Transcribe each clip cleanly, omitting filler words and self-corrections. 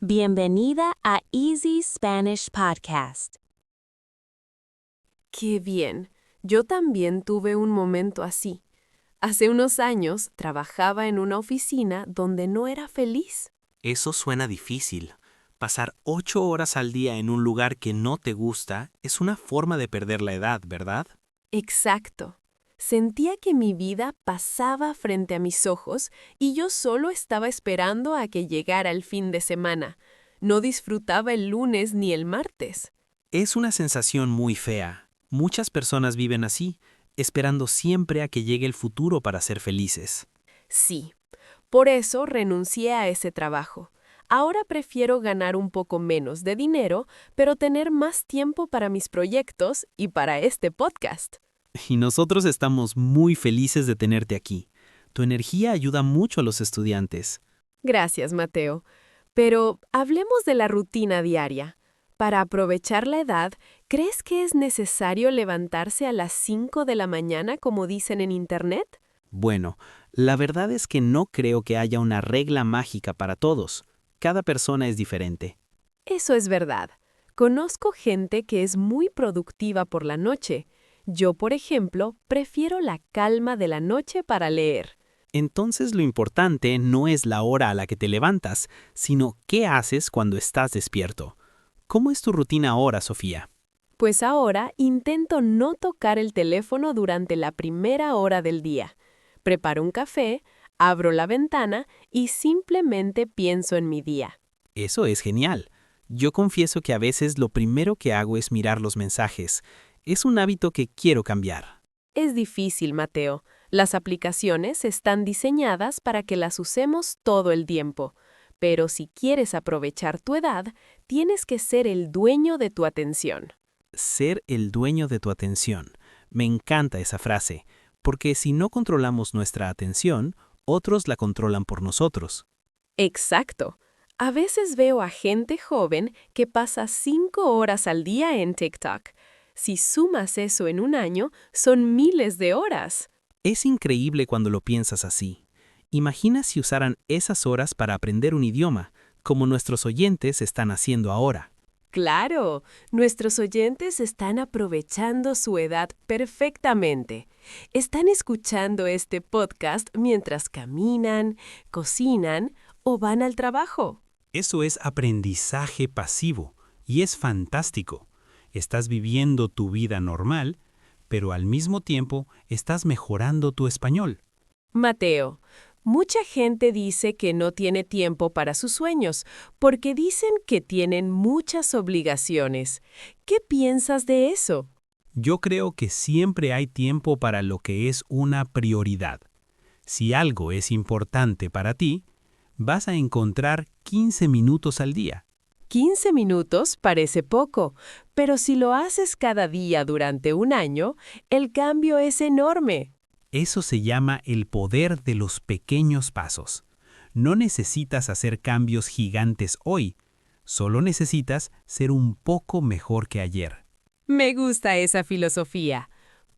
Bienvenida a Easy Spanish Podcast. ¡Qué bien! Yo también tuve un momento así. Hace unos años trabajaba en una oficina donde no era feliz. Eso suena difícil. Pasar 8 horas al día en un lugar que no te gusta es una forma de perder la edad, ¿verdad? Exacto. Sentía que mi vida pasaba frente a mis ojos y yo solo estaba esperando a que llegara el fin de semana. No disfrutaba el lunes ni el martes. Es una sensación muy fea. Muchas personas viven así, esperando siempre a que llegue el futuro para ser felices. Sí. Por eso renuncié a ese trabajo. Ahora prefiero ganar un poco menos de dinero, pero tener más tiempo para mis proyectos y para este podcast. Y nosotros estamos muy felices de tenerte aquí. Tu energía ayuda mucho a los estudiantes. Gracias, Mateo. Pero hablemos de la rutina diaria. Para aprovechar la edad, ¿crees que es necesario levantarse a las 5 de la mañana como dicen en Internet? Bueno, la verdad es que no creo que haya una regla mágica para todos. Cada persona es diferente. Eso es verdad. Conozco gente que es muy productiva por la noche. Yo, por ejemplo, prefiero la calma de la noche para leer. Entonces lo importante no es la hora a la que te levantas, sino qué haces cuando estás despierto. ¿Cómo es tu rutina ahora, Sofía? Pues ahora intento no tocar el teléfono durante la primera hora del día. Preparo un café, abro la ventana y simplemente pienso en mi día. Eso es genial. Yo confieso que a veces lo primero que hago es mirar los mensajes. Es un hábito que quiero cambiar. Es difícil, Mateo. Las aplicaciones están diseñadas para que las usemos todo el tiempo. Pero si quieres aprovechar tu edad, tienes que ser el dueño de tu atención. Ser el dueño de tu atención. Me encanta esa frase, porque si no controlamos nuestra atención, otros la controlan por nosotros. Exacto. A veces veo a gente joven que pasa 5 horas al día en TikTok. Si sumas eso en un año, son miles de horas. Es increíble cuando lo piensas así. Imagina si usaran esas horas para aprender un idioma, como nuestros oyentes están haciendo ahora. Claro, nuestros oyentes están aprovechando su edad perfectamente. Están escuchando este podcast mientras caminan, cocinan o van al trabajo. Eso es aprendizaje pasivo y es fantástico. Estás viviendo tu vida normal, pero al mismo tiempo estás mejorando tu español. Mateo, mucha gente dice que no tiene tiempo para sus sueños porque dicen que tienen muchas obligaciones. ¿Qué piensas de eso? Yo creo que siempre hay tiempo para lo que es una prioridad. Si algo es importante para ti, vas a encontrar 15 minutos al día. 15 minutos parece poco, pero si lo haces cada día durante un año, el cambio es enorme. Eso se llama el poder de los pequeños pasos. No necesitas hacer cambios gigantes hoy, solo necesitas ser un poco mejor que ayer. Me gusta esa filosofía.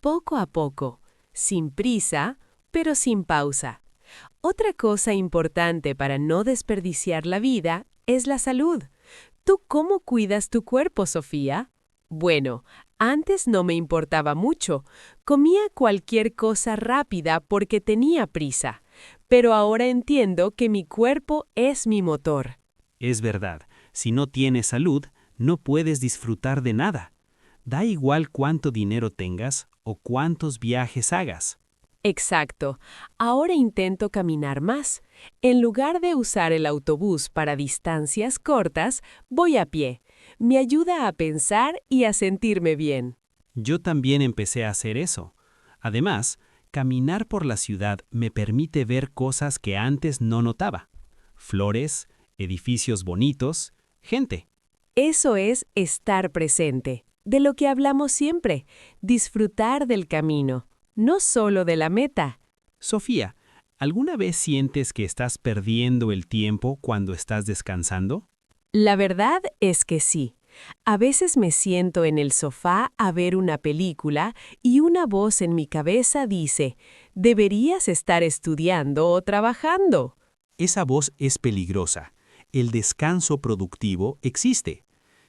Poco a poco, sin prisa, pero sin pausa. Otra cosa importante para no desperdiciar la vida es la salud. ¿Tú cómo cuidas tu cuerpo, Sofía? Bueno, antes no me importaba mucho. Comía cualquier cosa rápida porque tenía prisa. Pero ahora entiendo que mi cuerpo es mi motor. Es verdad, si no tienes salud, no puedes disfrutar de nada. Da igual cuánto dinero tengas o cuántos viajes hagas. Exacto. Ahora intento caminar más. En lugar de usar el autobús para distancias cortas, voy a pie. Me ayuda a pensar y a sentirme bien. Yo también empecé a hacer eso. Además, caminar por la ciudad me permite ver cosas que antes no notaba. Flores, edificios bonitos, gente. Eso es estar presente, de lo que hablamos siempre, disfrutar del camino, no solo de la meta. Sofía, ¿alguna vez sientes que estás perdiendo el tiempo cuando estás descansando? La verdad es que sí. A veces me siento en el sofá a ver una película y una voz en mi cabeza dice, deberías estar estudiando o trabajando. Esa voz es peligrosa. el descanso productivo existe.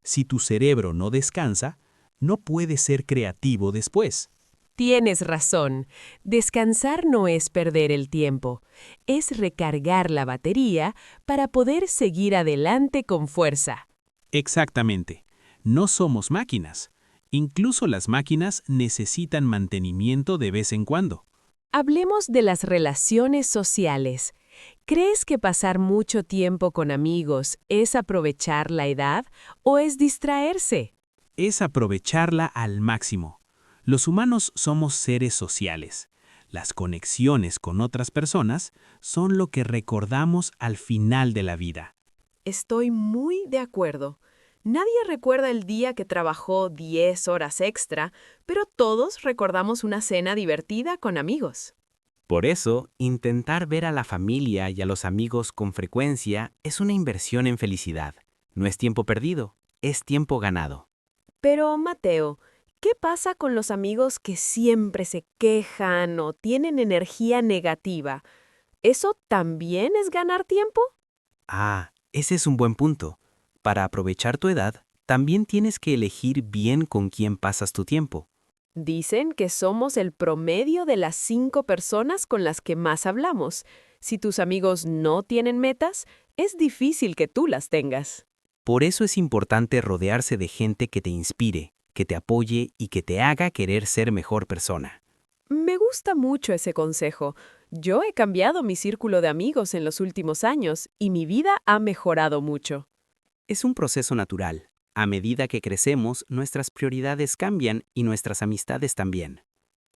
Si tu cerebro no descansa, no puede ser creativo después. Tienes razón. Descansar no es perder el tiempo, es recargar la batería para poder seguir adelante con fuerza. Exactamente. No somos máquinas. Incluso las máquinas necesitan mantenimiento de vez en cuando. Hablemos de las relaciones sociales. ¿Crees que pasar mucho tiempo con amigos es aprovechar la edad o es distraerse? Es aprovecharla al máximo. Los humanos somos seres sociales. Las conexiones con otras personas son lo que recordamos al final de la vida. Estoy muy de acuerdo. Nadie recuerda el día que trabajó 10 horas extra, pero todos recordamos una cena divertida con amigos. Por eso, intentar ver a la familia y a los amigos con frecuencia es una inversión en felicidad. No es tiempo perdido, es tiempo ganado. Pero, Mateo, ¿qué pasa con los amigos que siempre se quejan o tienen energía negativa? ¿Eso también es ganar tiempo? Ah, ese es un buen punto. Para aprovechar tu edad, también tienes que elegir bien con quién pasas tu tiempo. Dicen que somos el promedio de las 5 personas con las que más hablamos. Si tus amigos no tienen metas, es difícil que tú las tengas. Por eso es importante rodearse de gente que te inspire, que te apoye y que te haga querer ser mejor persona. Me gusta mucho ese consejo. Yo he cambiado mi círculo de amigos en los últimos años y mi vida ha mejorado mucho. Es un proceso natural. A medida que crecemos, nuestras prioridades cambian y nuestras amistades también.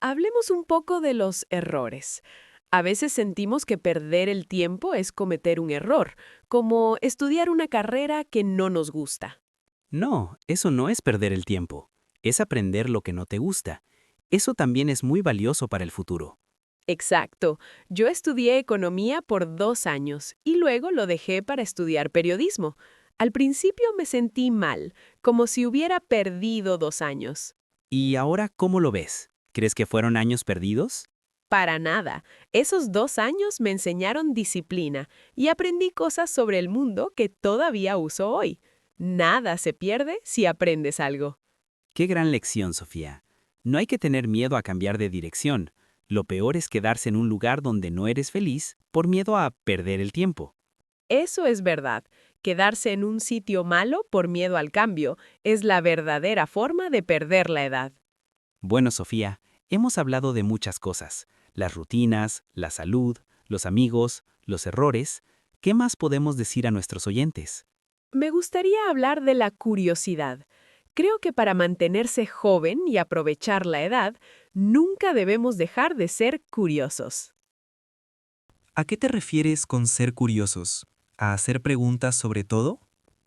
Hablemos un poco de los errores. A veces sentimos que perder el tiempo es cometer un error, como estudiar una carrera que no nos gusta. No, eso no es perder el tiempo. Es aprender lo que no te gusta. Eso también es muy valioso para el futuro. Exacto. Yo estudié economía por 2 años y luego lo dejé para estudiar periodismo. Al principio me sentí mal, como si hubiera perdido 2 años. ¿Y ahora cómo lo ves? ¿Crees que fueron años perdidos? Para nada. Esos 2 años me enseñaron disciplina y aprendí cosas sobre el mundo que todavía uso hoy. Nada se pierde si aprendes algo. Qué gran lección, Sofía. No hay que tener miedo a cambiar de dirección. Lo peor es quedarse en un lugar donde no eres feliz por miedo a perder el tiempo. Eso es verdad. Quedarse en un sitio malo por miedo al cambio es la verdadera forma de perder la edad. Bueno, Sofía, hemos hablado de muchas cosas. Las rutinas, la salud, los amigos, los errores. ¿Qué más podemos decir a nuestros oyentes? Me gustaría hablar de la curiosidad. Creo que para mantenerse joven y aprovechar la edad, nunca debemos dejar de ser curiosos. ¿A qué te refieres con ser curiosos? ¿A hacer preguntas sobre todo?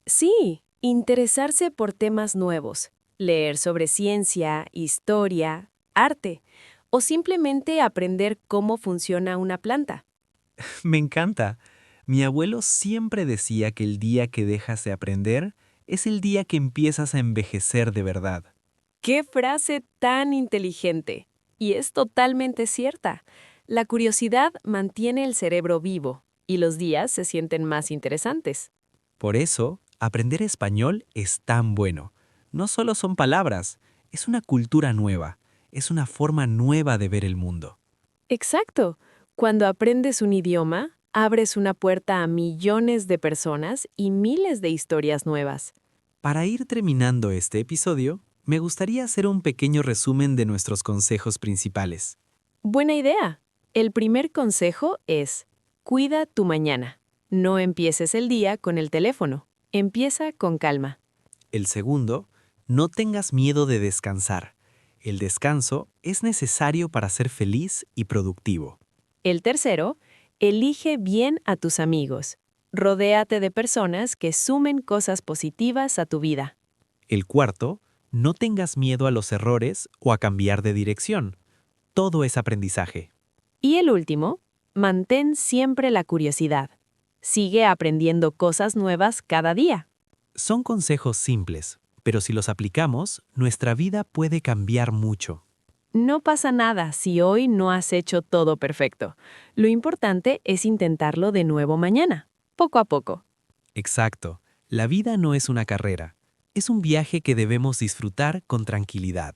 Sí, interesarse por temas nuevos, leer sobre ciencia, historia, arte, o simplemente aprender cómo funciona una planta. Me encanta. Mi abuelo siempre decía que el día que dejas de aprender es el día que empiezas a envejecer de verdad. ¡Qué frase tan inteligente! Y es totalmente cierta. La curiosidad mantiene el cerebro vivo y los días se sienten más interesantes. Por eso, aprender español es tan bueno. No solo son palabras, es una cultura nueva, es una forma nueva de ver el mundo. Exacto. Cuando aprendes un idioma, abres una puerta a millones de personas y miles de historias nuevas. Para ir terminando este episodio, me gustaría hacer un pequeño resumen de nuestros consejos principales. Buena idea. El primer consejo es: cuida tu mañana. No empieces el día con el teléfono. Empieza con calma. El segundo, no tengas miedo de descansar. El descanso es necesario para ser feliz y productivo. El tercero, elige bien a tus amigos. Rodéate de personas que sumen cosas positivas a tu vida. El cuarto, no tengas miedo a los errores o a cambiar de dirección. Todo es aprendizaje. Y el último, mantén siempre la curiosidad. Sigue aprendiendo cosas nuevas cada día. Son consejos simples, pero si los aplicamos, nuestra vida puede cambiar mucho. No pasa nada si hoy no has hecho todo perfecto. Lo importante es intentarlo de nuevo mañana, poco a poco. Exacto. La vida no es una carrera. Es un viaje que debemos disfrutar con tranquilidad.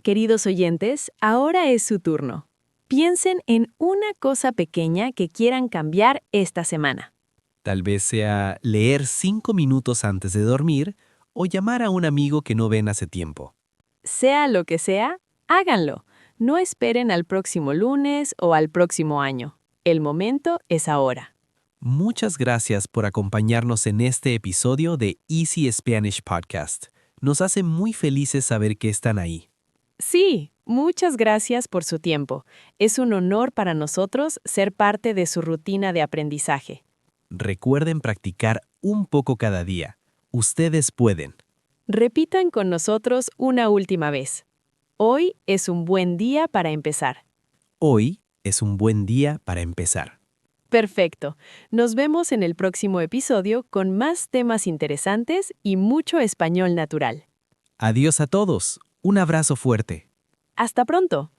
Queridos oyentes, ahora es su turno. Piensen en una cosa pequeña que quieran cambiar esta semana. Tal vez sea leer 5 minutos antes de dormir o llamar a un amigo que no ven hace tiempo. Sea lo que sea, háganlo. No esperen al próximo lunes o al próximo año. El momento es ahora. Muchas gracias por acompañarnos en este episodio de Easy Spanish Podcast. Nos hace muy felices saber que están ahí. Sí, muchas gracias por su tiempo. Es un honor para nosotros ser parte de su rutina de aprendizaje. Recuerden practicar un poco cada día. Ustedes pueden. Repitan con nosotros una última vez. Hoy es un buen día para empezar. Hoy es un buen día para empezar. Perfecto. Nos vemos en el próximo episodio con más temas interesantes y mucho español natural. Adiós a todos. Un abrazo fuerte. Hasta pronto.